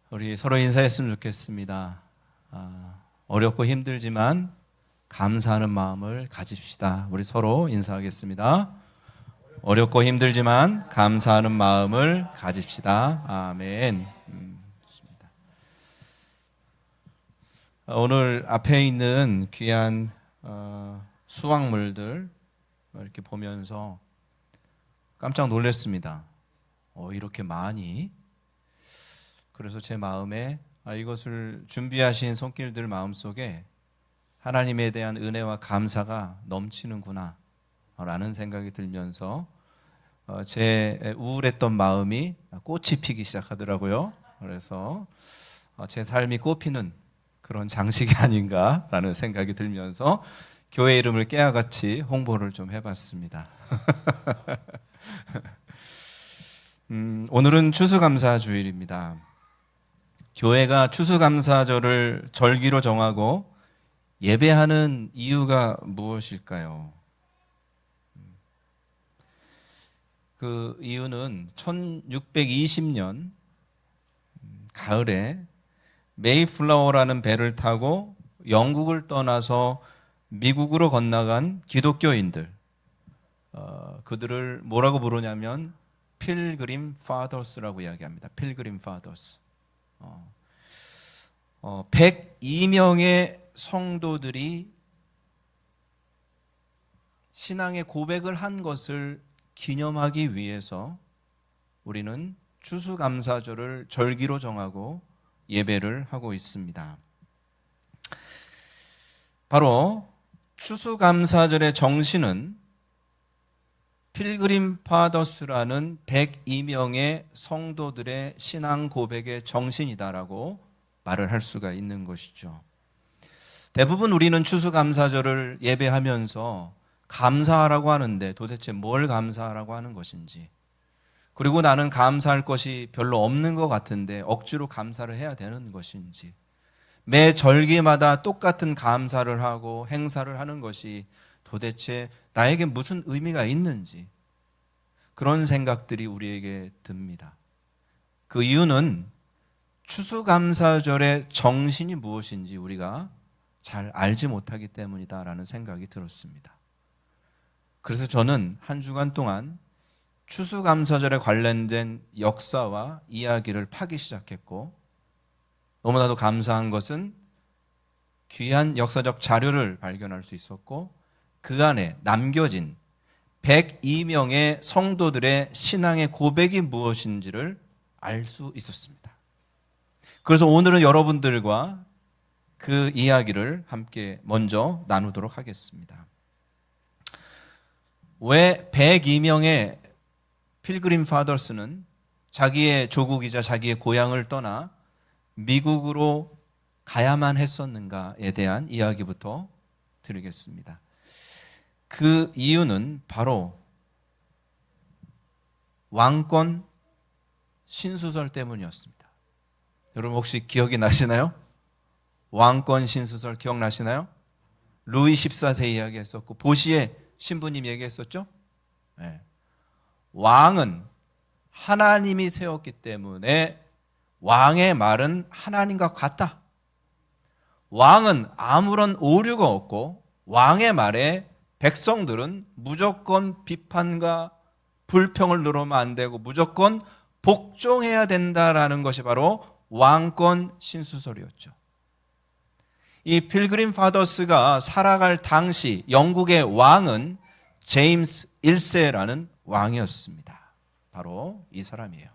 우리 서로 인사했으면 좋겠습니다. 어렵고 힘들지만 감사하는 마음을 가집시다. 우리 서로 인사하겠습니다. 어렵고 힘들지만 감사하는 마음을 가집시다. 아멘. 좋습니다. 오늘 앞에 있는 귀한 수확물들 이렇게 보면서 깜짝 놀랐습니다. 이렇게 많이. 그래서 제 마음에 이것을 준비하신 손길들 마음속에 하나님에 대한 은혜와 감사가 넘치는구나 라는 생각이 들면서 제 우울했던 마음이 꽃이 피기 시작하더라고요. 그래서 제 삶이 꽃피는 그런 장식이 아닌가라는 생각이 들면서 교회 이름을 깨알같이 홍보를 좀 해봤습니다. 오늘은 추수감사주일입니다. 교회가 추수감사절을 절기로 정하고 예배하는 이유가 무엇일까요? 그 이유는 1620년 가을에 메이플라워라는 배를 타고 영국을 떠나서 미국으로 건너간 기독교인들, 그들을 뭐라고 부르냐면 필그림 파더스라고 이야기합니다. 필그림 파더스. 102명의 성도들이 신앙의 고백을 한 것을 기념하기 위해서 우리는 추수감사절을 절기로 정하고 예배를 하고 있습니다. 바로 추수감사절의 정신은 필그림 파더스라는 102명의 성도들의 신앙 고백의 정신이다라고 말을 할 수가 있는 것이죠. 대부분 우리는 추수감사절을 예배하면서 감사하라고 하는데 도대체 뭘 감사하라고 하는 것인지, 그리고 나는 감사할 것이 별로 없는 것 같은데 억지로 감사를 해야 되는 것인지, 매 절기마다 똑같은 감사를 하고 행사를 하는 것이 도대체 나에게 무슨 의미가 있는지, 그런 생각들이 우리에게 듭니다. 그 이유는 추수감사절의 정신이 무엇인지 우리가 잘 알지 못하기 때문이다라는 생각이 들었습니다. 그래서 저는 한 주간 동안 추수감사절에 관련된 역사와 이야기를 파기 시작했고, 너무나도 감사한 것은 귀한 역사적 자료를 발견할 수 있었고, 그 안에 남겨진 102명의 성도들의 신앙의 고백이 무엇인지를 알 수 있었습니다. 그래서 오늘은 여러분들과 그 이야기를 함께 먼저 나누도록 하겠습니다. 왜 102명의 필그림 파더스는 자기의 조국이자 자기의 고향을 떠나 미국으로 가야만 했었는가에 대한 이야기부터 드리겠습니다. 그 이유는 바로 왕권 신수설 때문이었습니다. 여러분 혹시 기억이 나시나요? 왕권 신수설 기억나시나요? 루이 14세 이야기했었고 보시에 신부님 얘기했었죠? 네. 왕은 하나님이 세웠기 때문에 왕의 말은 하나님과 같다. 왕은 아무런 오류가 없고 왕의 말에 백성들은 무조건 비판과 불평을 누르면 안 되고 무조건 복종해야 된다라는 것이 바로 왕권 신수설이었죠. 이 필그림 파더스가 살아갈 당시 영국의 왕은 제임스 1세라는 왕이었습니다. 바로 이 사람이에요.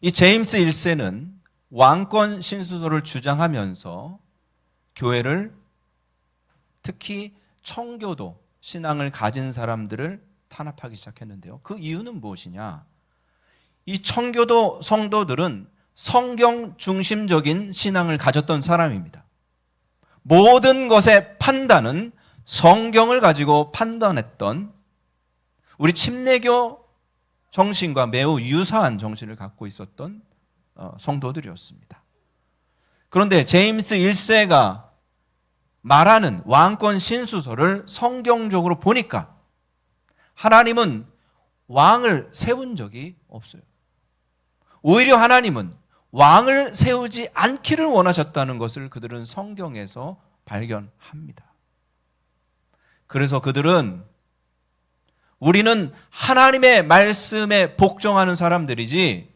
이 제임스 1세는 왕권 신수설을 주장하면서 교회를, 특히 청교도 신앙을 가진 사람들을 탄압하기 시작했는데요. 그 이유는 무엇이냐? 이 청교도 성도들은 성경 중심적인 신앙을 가졌던 사람입니다. 모든 것의 판단은 성경을 가지고 판단했던, 우리 침례교 정신과 매우 유사한 정신을 갖고 있었던 성도들이었습니다. 그런데 제임스 1세가 말하는 왕권 신수설을 성경적으로 보니까 하나님은 왕을 세운 적이 없어요. 오히려 하나님은 왕을 세우지 않기를 원하셨다는 것을 그들은 성경에서 발견합니다. 그래서 그들은 우리는 하나님의 말씀에 복종하는 사람들이지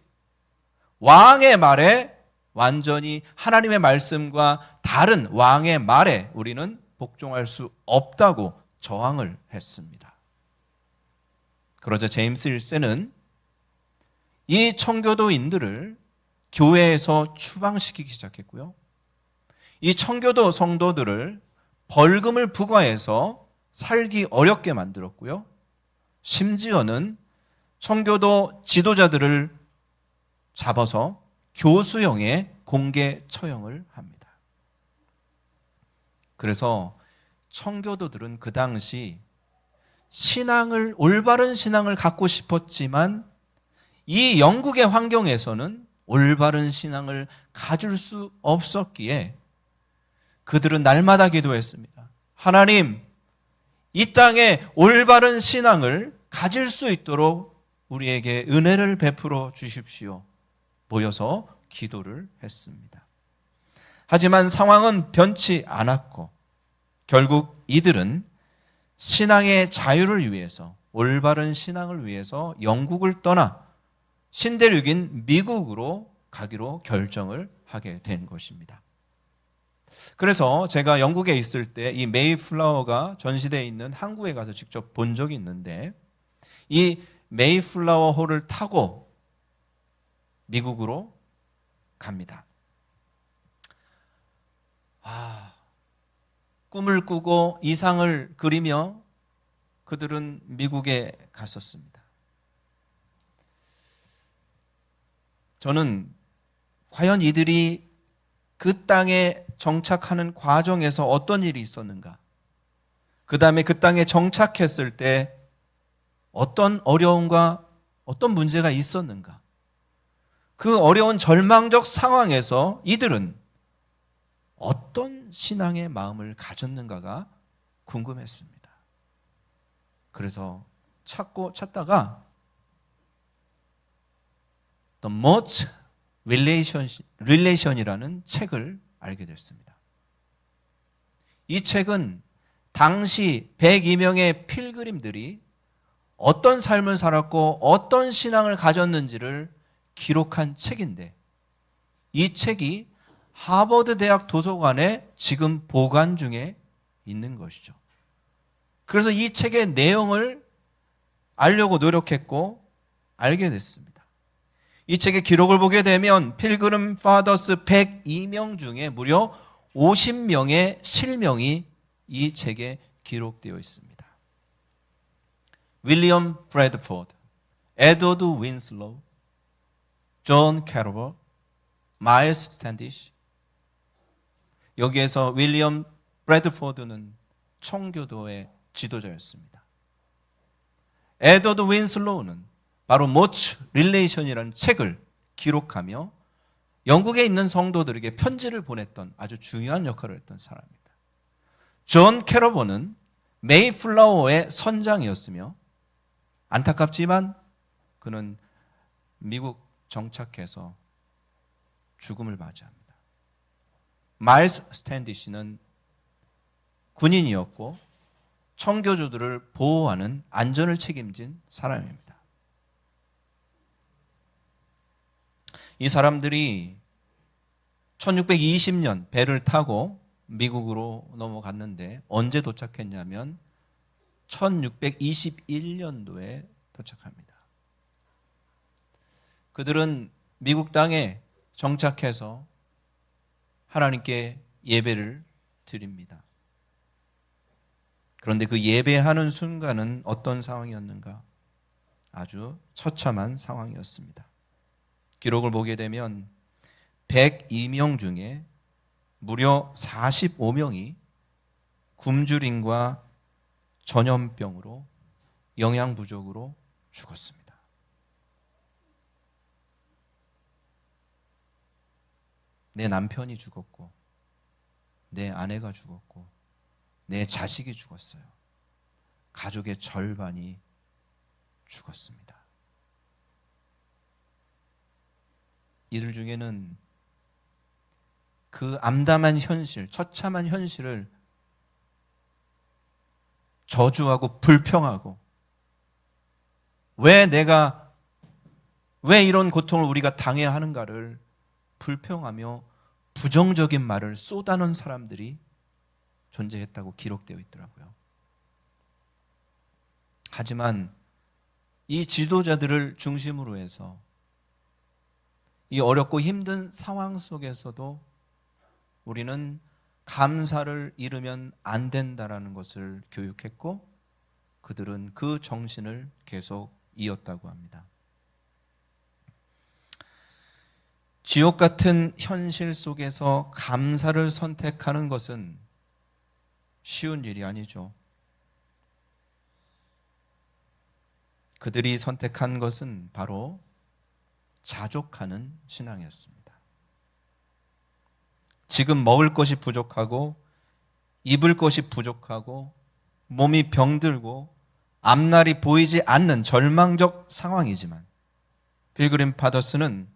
왕의 말에 완전히 하나님의 말씀과 다른 왕의 말에 우리는 복종할 수 없다고 저항을 했습니다. 그러자 제임스 1세는 이 청교도인들을 교회에서 추방시키기 시작했고요. 이 청교도 성도들을 벌금을 부과해서 살기 어렵게 만들었고요. 심지어는 청교도 지도자들을 잡아서 교수형의 공개 처형을 합니다. 그래서 청교도들은 그 당시 올바른 신앙을 갖고 싶었지만 이 영국의 환경에서는 올바른 신앙을 가질 수 없었기에 그들은 날마다 기도했습니다. 하나님, 이 땅에 올바른 신앙을 가질 수 있도록 우리에게 은혜를 베풀어 주십시오. 모여서 기도를 했습니다. 하지만 상황은 변치 않았고 결국 이들은 신앙의 자유를 위해서, 올바른 신앙을 위해서 영국을 떠나 신대륙인 미국으로 가기로 결정을 하게 된 것입니다. 그래서 제가 영국에 있을 때 이 메이플라워가 전시되어 있는 항구에 가서 직접 본 적이 있는데 이 메이플라워 호를 타고 미국으로 갑니다. 꿈을 꾸고 이상을 그리며 그들은 미국에 갔었습니다. 저는 과연 이들이 그 땅에 정착하는 과정에서 어떤 일이 있었는가? 그 다음에 그 땅에 정착했을 때 어떤 어려움과 어떤 문제가 있었는가? 그 어려운 절망적 상황에서 이들은 어떤 신앙의 마음을 가졌는가가 궁금했습니다. 그래서 찾다가 The Most Relation이라는 책을 알게 됐습니다. 이 책은 당시 102명의 필그림들이 어떤 삶을 살았고 어떤 신앙을 가졌는지를 기록한 책인데 이 책이 하버드 대학 도서관에 지금 보관 중에 있는 것이죠. 그래서 이 책의 내용을 알려고 노력했고 알게 됐습니다. 이 책의 기록을 보게 되면 필그림 파더스 102명 중에 무려 50명의 실명이 이 책에 기록되어 있습니다. 윌리엄 브래드포드, 에드워드 윈슬로우, 존 캐러버, 마일스 스탠디시. 여기에서 윌리엄 브래드포드는 청교도의 지도자였습니다. 에드워드 윈슬로우는 바로 모츠 릴레이션이라는 책을 기록하며 영국에 있는 성도들에게 편지를 보냈던 아주 중요한 역할을 했던 사람입니다. 존 캐러버는 메이플라워의 선장이었으며 안타깝지만 그는 미국 정착해서 죽음을 맞이합니다. 마일스 스탠디시는 군인이었고 청교도들을 보호하는 안전을 책임진 사람입니다. 이 사람들이 1620년 배를 타고 미국으로 넘어갔는데 언제 도착했냐면 1621년도에 도착합니다. 그들은 미국 땅에 정착해서 하나님께 예배를 드립니다. 그런데 그 예배하는 순간은 어떤 상황이었는가? 아주 처참한 상황이었습니다. 기록을 보게 되면 102명 중에 무려 45명이 굶주림과 전염병으로 영양 부족으로 죽었습니다. 내 남편이 죽었고 내 아내가 죽었고 내 자식이 죽었어요. 가족의 절반이 죽었습니다. 이들 중에는 그 암담한 현실, 처참한 현실을 저주하고 불평하고 왜 이런 고통을 우리가 당해야 하는가를 불평하며 부정적인 말을 쏟아놓은 사람들이 존재했다고 기록되어 있더라고요. 하지만 이 지도자들을 중심으로 해서 이 어렵고 힘든 상황 속에서도 우리는 감사를 잃으면 안 된다라는 것을 교육했고 그들은 그 정신을 계속 이었다고 합니다. 지옥 같은 현실 속에서 감사를 선택하는 것은 쉬운 일이 아니죠. 그들이 선택한 것은 바로 자족하는 신앙이었습니다. 지금 먹을 것이 부족하고 입을 것이 부족하고 몸이 병들고 앞날이 보이지 않는 절망적 상황이지만 필그림 파더스는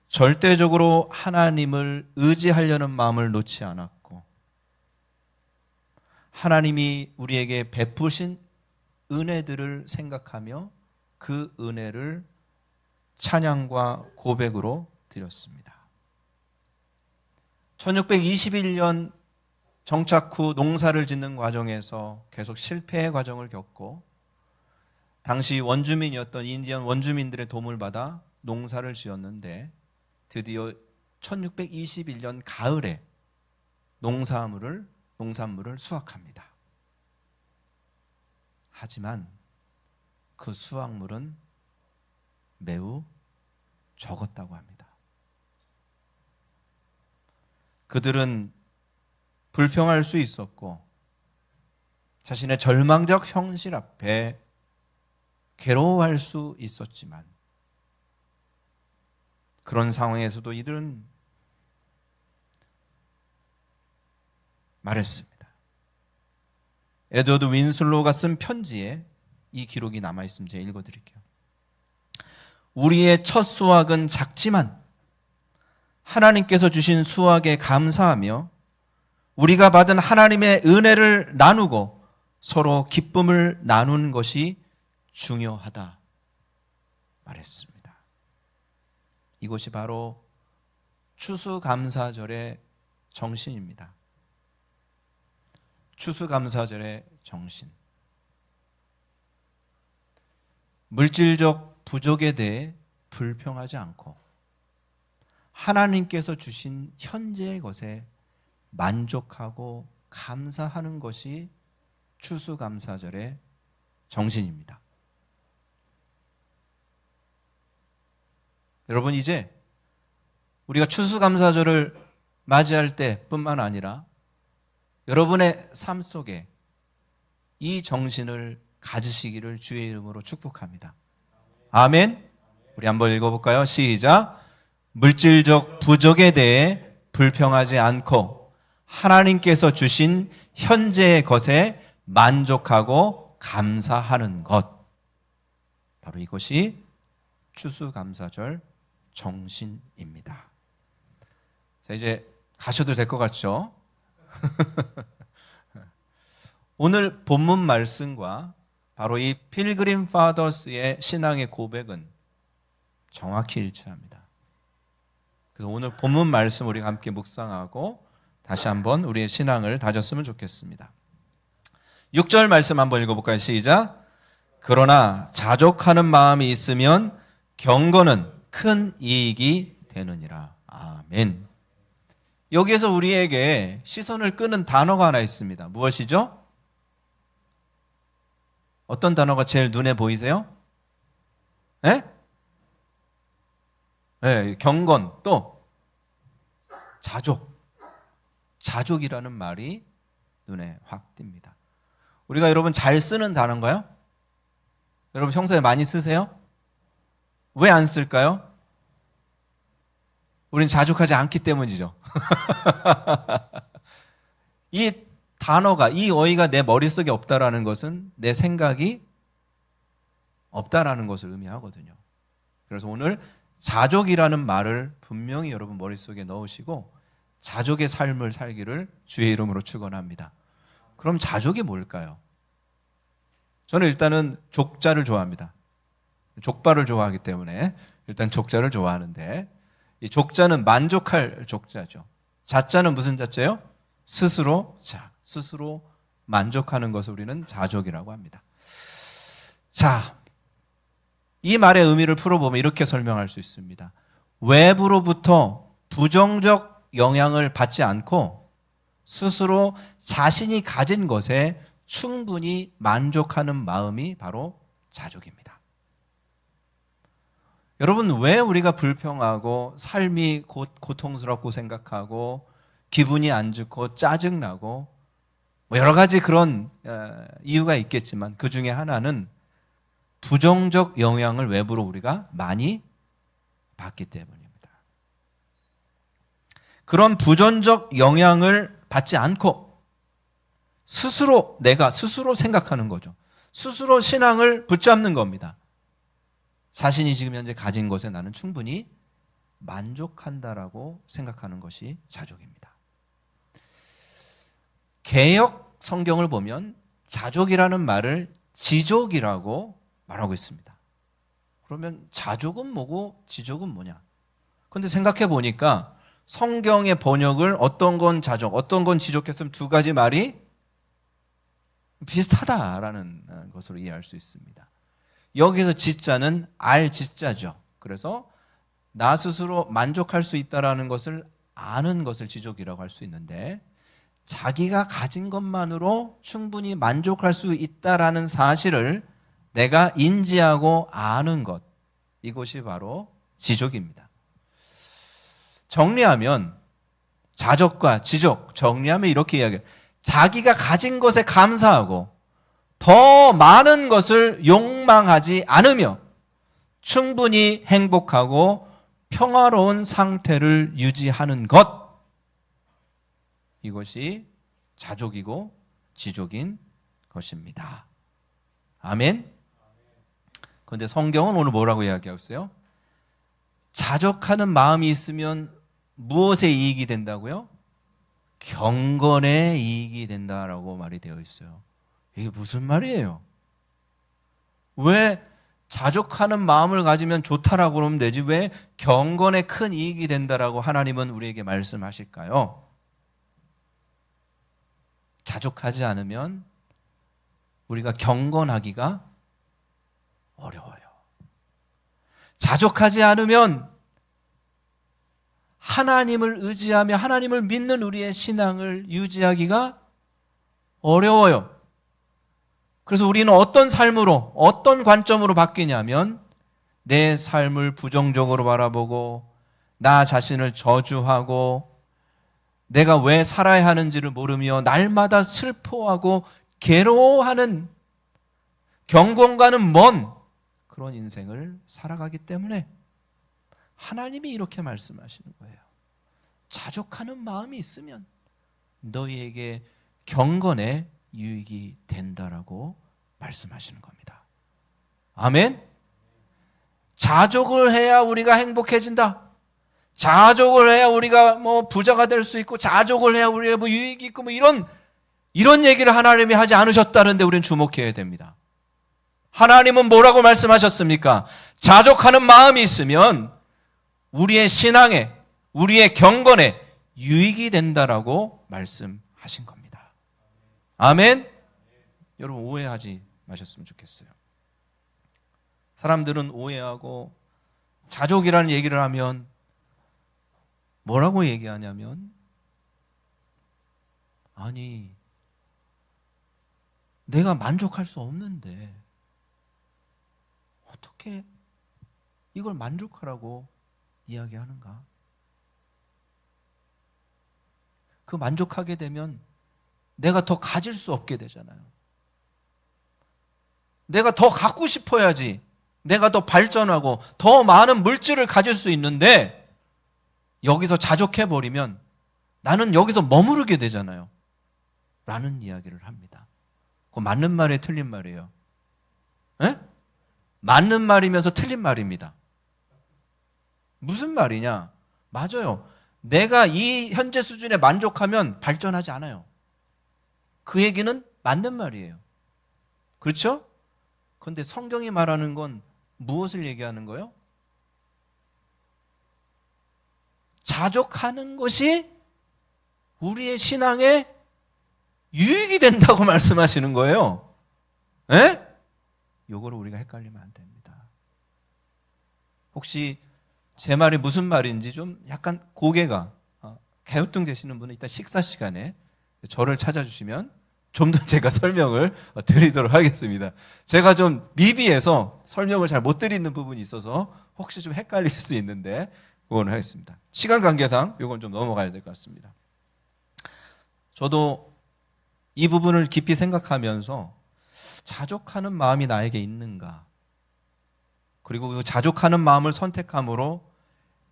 절대적으로 하나님을 의지하려는 마음을 놓지 않았고 하나님이 우리에게 베푸신 은혜들을 생각하며 그 은혜를 찬양과 고백으로 드렸습니다. 1621년 정착 후 농사를 짓는 과정에서 계속 실패의 과정을 겪고 당시 원주민이었던 인디언 원주민들의 도움을 받아 농사를 지었는데 드디어 1621년 가을에 농산물을 수확합니다. 하지만 그 수확물은 매우 적었다고 합니다. 그들은 불평할 수 있었고 자신의 절망적 현실 앞에 괴로워할 수 있었지만 그런 상황에서도 이들은 말했습니다. 에드워드 윈슬로우가 쓴 편지에 이 기록이 남아있으면 제가 읽어드릴게요. 우리의 첫 수확은 작지만 하나님께서 주신 수확에 감사하며 우리가 받은 하나님의 은혜를 나누고 서로 기쁨을 나누는 것이 중요하다 말했습니다. 이것이 바로 추수감사절의 정신입니다. 추수감사절의 정신. 물질적 부족에 대해 불평하지 않고 하나님께서 주신 현재의 것에 만족하고 감사하는 것이 추수감사절의 정신입니다. 여러분, 이제 우리가 추수감사절을 맞이할 때뿐만 아니라 여러분의 삶 속에 이 정신을 가지시기를 주의 이름으로 축복합니다. 아멘. 우리 한번 읽어볼까요? 시작. 물질적 부족에 대해 불평하지 않고 하나님께서 주신 현재의 것에 만족하고 감사하는 것. 바로 이것이 추수감사절 정신입니다. 자, 이제 가셔도 될 것 같죠? 오늘 본문 말씀과 바로 이 필그림 파더스의 신앙의 고백은 정확히 일치합니다. 그래서 오늘 본문 말씀 우리가 함께 묵상하고 다시 한번 우리의 신앙을 다졌으면 좋겠습니다. 6절 말씀 한번 읽어볼까요? 시작. 그러나 자족하는 마음이 있으면 경건은 큰 이익이 되느니라. 아멘. 여기에서 우리에게 시선을 끄는 단어가 하나 있습니다. 무엇이죠? 어떤 단어가 제일 눈에 보이세요? 네? 네, 경건, 또 자족. 자족이라는 말이 눈에 확 띕니다. 우리가 여러분 잘 쓰는 단어인가요? 여러분 평소에 많이 쓰세요? 왜 안 쓸까요? 우린 자족하지 않기 때문이죠. 이 단어가, 이 어휘가 내 머릿속에 없다라는 것은 내 생각이 없다라는 것을 의미하거든요. 그래서 오늘 자족이라는 말을 분명히 여러분 머릿속에 넣으시고 자족의 삶을 살기를 주의 이름으로 축원합니다. 그럼 자족이 뭘까요? 저는 일단은 족자를 좋아합니다. 족발을 좋아하기 때문에 일단 족자를 좋아하는데, 이 족자는 만족할 족자죠. 자자는 무슨 자자예요? 스스로 만족하는 것을 우리는 자족이라고 합니다. 자, 이 말의 의미를 풀어보면 이렇게 설명할 수 있습니다. 외부로부터 부정적 영향을 받지 않고 스스로 자신이 가진 것에 충분히 만족하는 마음이 바로 자족입니다. 여러분, 왜 우리가 불평하고 삶이 고통스럽고 생각하고 기분이 안 좋고 짜증나고 여러 가지 그런 이유가 있겠지만 그 중에 하나는 부정적 영향을 외부로 우리가 많이 받기 때문입니다. 그런 부정적 영향을 받지 않고 내가 스스로 생각하는 거죠. 스스로 신앙을 붙잡는 겁니다. 자신이 지금 현재 가진 것에 나는 충분히 만족한다라고 생각하는 것이 자족입니다. 개역 성경을 보면 자족이라는 말을 지족이라고 말하고 있습니다. 그러면 자족은 뭐고 지족은 뭐냐? 그런데 생각해 보니까 성경의 번역을 어떤 건 자족, 어떤 건 지족했으면 두 가지 말이 비슷하다라는 것으로 이해할 수 있습니다. 여기서 지자는 알지자죠. 그래서 나 스스로 만족할 수 있다라는 것을 아는 것을 지족이라고 할 수 있는데, 자기가 가진 것만으로 충분히 만족할 수 있다라는 사실을 내가 인지하고 아는 것, 이것이 바로 지족입니다. 정리하면 자족과 지족, 정리하면 이렇게 이야기해요. 자기가 가진 것에 감사하고 더 많은 것을 욕망하지 않으며 충분히 행복하고 평화로운 상태를 유지하는 것, 이것이 자족이고 지족인 것입니다. 아멘. 그런데 성경은 오늘 뭐라고 이야기하고 있어요? 자족하는 마음이 있으면 무엇에 이익이 된다고요? 경건에 이익이 된다라고 말이 되어 있어요. 이게 무슨 말이에요? 왜 자족하는 마음을 가지면 좋다라고 그러면 되지 왜 경건에 큰 이익이 된다라고 하나님은 우리에게 말씀하실까요? 자족하지 않으면 우리가 경건하기가 어려워요. 자족하지 않으면 하나님을 의지하며 하나님을 믿는 우리의 신앙을 유지하기가 어려워요. 그래서 우리는 어떤 삶으로, 어떤 관점으로 바뀌냐면 내 삶을 부정적으로 바라보고 나 자신을 저주하고 내가 왜 살아야 하는지를 모르며 날마다 슬퍼하고 괴로워하는, 경건과는 먼 그런 인생을 살아가기 때문에 하나님이 이렇게 말씀하시는 거예요. 자족하는 마음이 있으면 너희에게 경건에 유익이 된다라고 말씀하시는 겁니다. 아멘. 자족을 해야 우리가 행복해진다. 자족을 해야 우리가 부자가 될 수 있고, 자족을 해야 우리가 유익이 있고, 이런 얘기를 하나님이 하지 않으셨다는데 우리는 주목해야 됩니다. 하나님은 뭐라고 말씀하셨습니까? 자족하는 마음이 있으면 우리의 신앙에, 우리의 경건에 유익이 된다라고 말씀하신 겁니다. 아멘. 여러분 오해하지 마셨으면 좋겠어요. 사람들은 오해하고 자족이라는 얘기를 하면 뭐라고 얘기하냐면, 아니 내가 만족할 수 없는데 어떻게 이걸 만족하라고 이야기하는가? 그 만족하게 되면 내가 더 가질 수 없게 되잖아요. 내가 더 갖고 싶어야지 내가 더 발전하고 더 많은 물질을 가질 수 있는데 여기서 자족해버리면 나는 여기서 머무르게 되잖아요 라는 이야기를 합니다. 그거 맞는 말이에요, 틀린 말이에요? 에? 맞는 말이면서 틀린 말입니다. 무슨 말이냐? 맞아요. 내가 이 현재 수준에 만족하면 발전하지 않아요. 그 얘기는 맞는 말이에요. 그렇죠? 그런데 성경이 말하는 건 무엇을 얘기하는 거예요? 자족하는 것이 우리의 신앙에 유익이 된다고 말씀하시는 거예요. 에? 요거를 우리가 헷갈리면 안 됩니다. 혹시 제 말이 무슨 말인지 좀 약간 고개가 갸우뚱되시는 분은 이따 식사 시간에 저를 찾아주시면 좀 더 제가 설명을 드리도록 하겠습니다. 제가 좀 미비해서 설명을 잘 못 드리는 부분이 있어서 혹시 좀 헷갈리실 수 있는데 그거는 하겠습니다. 시간 관계상 이건 좀 넘어가야 될 것 같습니다. 저도 이 부분을 깊이 생각하면서 자족하는 마음이 나에게 있는가, 그리고 그 자족하는 마음을 선택함으로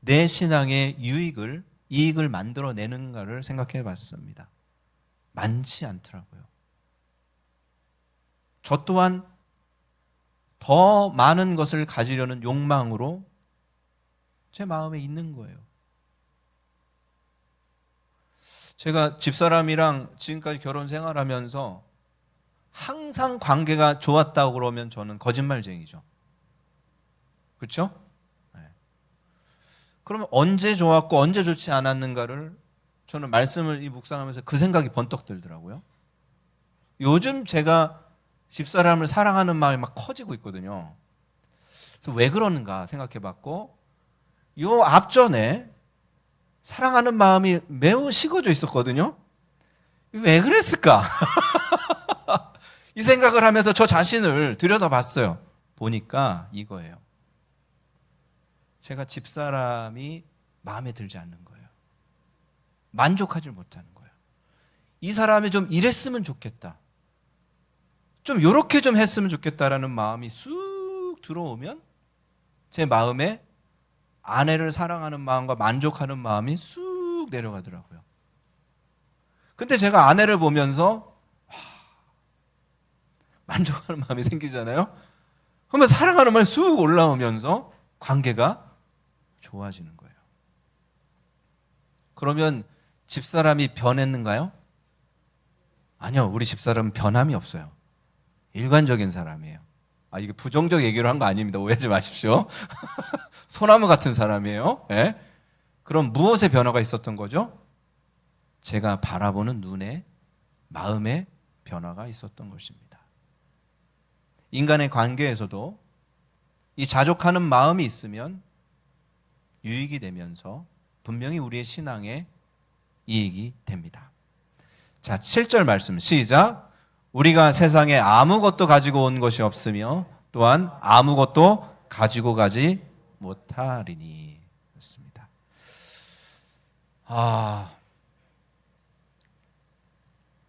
내 신앙의 이익을 만들어내는가를 생각해 봤습니다. 많지 않더라고요. 저 또한 더 많은 것을 가지려는 욕망으로 제 마음에 있는 거예요. 제가 집사람이랑 지금까지 결혼 생활하면서 항상 관계가 좋았다고 그러면 저는 거짓말쟁이죠. 그렇죠? 네. 그러면 언제 좋았고 언제 좋지 않았는가를 저는 말씀을 묵상하면서 그 생각이 번뜩 들더라고요. 요즘 제가 집사람을 사랑하는 마음이 막 커지고 있거든요. 그래서 왜 그러는가 생각해 봤고, 요 앞전에 사랑하는 마음이 매우 식어져 있었거든요. 왜 그랬을까? 이 생각을 하면서 저 자신을 들여다봤어요. 보니까 이거예요. 제가 집사람이 마음에 들지 않는 거예요. 만족하지 못하는 거예요. 이 사람이 좀 이랬으면 좋겠다, 좀 요렇게 좀 했으면 좋겠다라는 마음이 쑥 들어오면 제 마음에 아내를 사랑하는 마음과 만족하는 마음이 쑥 내려가더라고요. 근데 제가 아내를 보면서 만족하는 마음이 생기잖아요. 그러면 사랑하는 마음이 쑥 올라오면서 관계가 좋아지는 거예요. 그러면 집사람이 변했는가요? 아니요, 우리 집사람은 변함이 없어요. 일관적인 사람이에요. 이게 부정적 얘기로 한 거 아닙니다. 오해하지 마십시오. 소나무 같은 사람이에요. 네? 그럼 무엇의 변화가 있었던 거죠? 제가 바라보는 눈에, 마음의 변화가 있었던 것입니다. 인간의 관계에서도 이 자족하는 마음이 있으면 유익이 되면서 분명히 우리의 신앙에 이익이 됩니다. 자, 7절 말씀 시작. 우리가 세상에 아무것도 가지고 온 것이 없으며 또한 아무것도 가지고 가지 못하리니. 그렇습니다.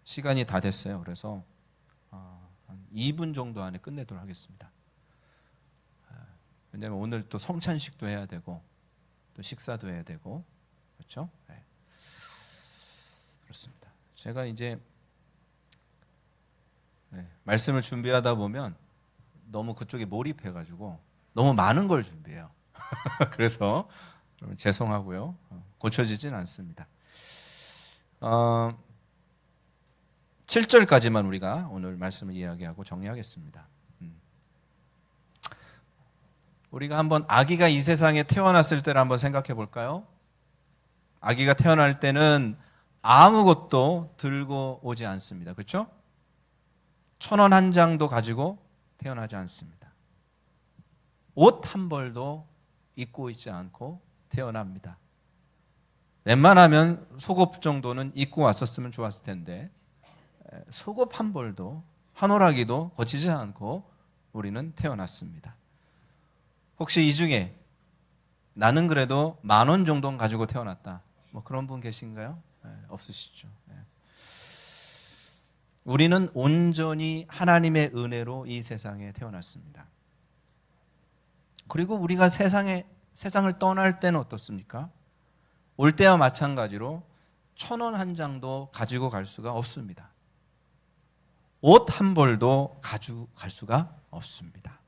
시간이 다 됐어요. 그래서 한 2분 정도 안에 끝내도록 하겠습니다. 왜냐하면 오늘 또 성찬식도 해야 되고 또 식사도 해야 되고, 그렇죠? 네. 그렇습니다. 제가 이제 말씀을 준비하다 보면 너무 그쪽에 몰입해가지고 너무 많은 걸 준비해요. 그래서 죄송하고요. 고쳐지진 않습니다. 7절까지만 우리가 오늘 말씀을 이야기하고 정리하겠습니다. 우리가 한번 아기가 이 세상에 태어났을 때를 한번 생각해 볼까요? 아기가 태어날 때는 아무것도 들고 오지 않습니다. 그렇죠? 1,000원 한 장도 가지고 태어나지 않습니다. 옷 한 벌도 입고 있지 않고 태어납니다. 웬만하면 속옷 정도는 입고 왔었으면 좋았을 텐데 속옷 한 벌도, 한 오라기도 거치지 않고 우리는 태어났습니다. 혹시 이 중에 나는 그래도 10,000원 정도는 가지고 태어났다, 뭐 그런 분 계신가요? 없으시죠. 우리는 온전히 하나님의 은혜로 이 세상에 태어났습니다. 그리고 우리가 세상을 떠날 때는 어떻습니까? 올 때와 마찬가지로 1,000원 한 장도 가지고 갈 수가 없습니다. 옷 한 벌도 가지고 갈 수가 없습니다.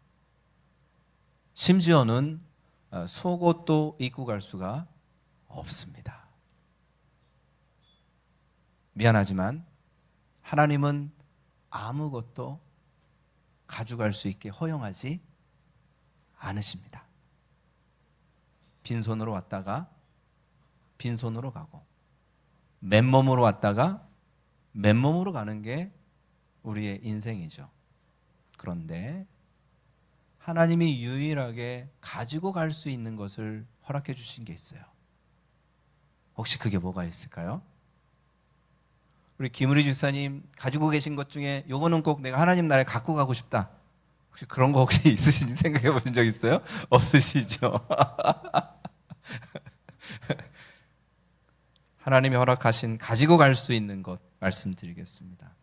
심지어는 속옷도 입고 갈 수가 없습니다. 미안하지만 하나님은 아무것도 가져갈 수 있게 허용하지 않으십니다. 빈손으로 왔다가 빈손으로 가고, 맨몸으로 왔다가 맨몸으로 가는 게 우리의 인생이죠. 그런데 하나님이 유일하게 가지고 갈 수 있는 것을 허락해 주신 게 있어요. 혹시 그게 뭐가 있을까요? 우리 김우리 집사님 가지고 계신 것 중에 요거는 꼭 내가 하나님 나라에 갖고 가고 싶다, 혹시 그런 거 혹시 있으신지 생각해 보신 적 있어요? 없으시죠? 하나님이 허락하신 가지고 갈 수 있는 것 말씀드리겠습니다.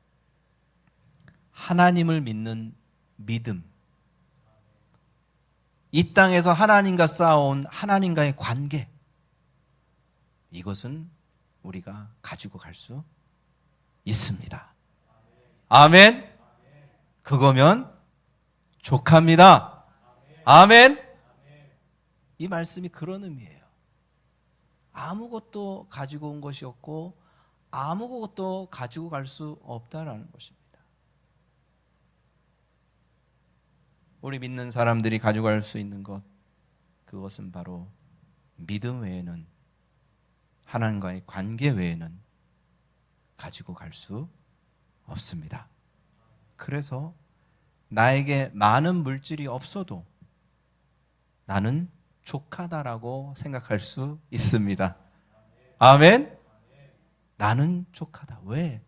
하나님을 믿는 믿음, 이 땅에서 하나님과 쌓아온 하나님과의 관계, 이것은 우리가 가지고 갈 수 있습니다. 아멘. 그거면 족합니다. 아멘. 이 말씀이 그런 의미예요. 아무것도 가지고 온 것이 없고 아무것도 가지고 갈 수 없다라는 것입니다. 우리 믿는 사람들이 가지고 갈 수 있는 것, 그것은 바로 믿음 외에는, 하나님과의 관계 외에는 가지고 갈 수 없습니다. 그래서 나에게 많은 물질이 없어도 나는 족하다라고 생각할 수 있습니다. 아멘. 나는 족하다. 왜?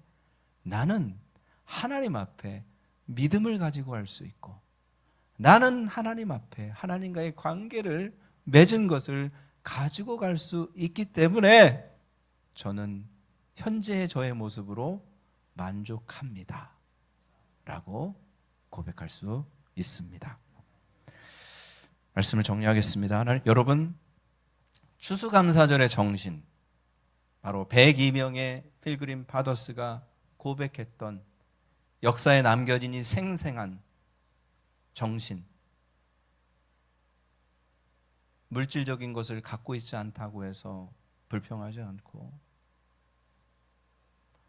나는 하나님 앞에 믿음을 가지고 갈 수 있고, 나는 하나님 앞에 하나님과의 관계를 맺은 것을 가지고 갈 수 있기 때문에 저는 현재의 저의 모습으로 만족합니다 라고 고백할 수 있습니다. 말씀을 정리하겠습니다. 여러분, 추수감사절의 정신, 바로 102명의 필그림 파더스가 고백했던 역사에 남겨진 이 생생한 정신, 물질적인 것을 갖고 있지 않다고 해서 불평하지 않고,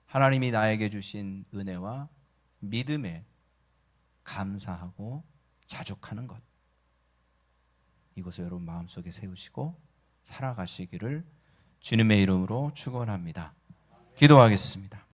하나님이 나에게 주신 은혜와 믿음에 감사하고 자족하는 것, 이것을 여러분 마음속에 세우시고 살아가시기를 주님의 이름으로 축원합니다. 기도하겠습니다.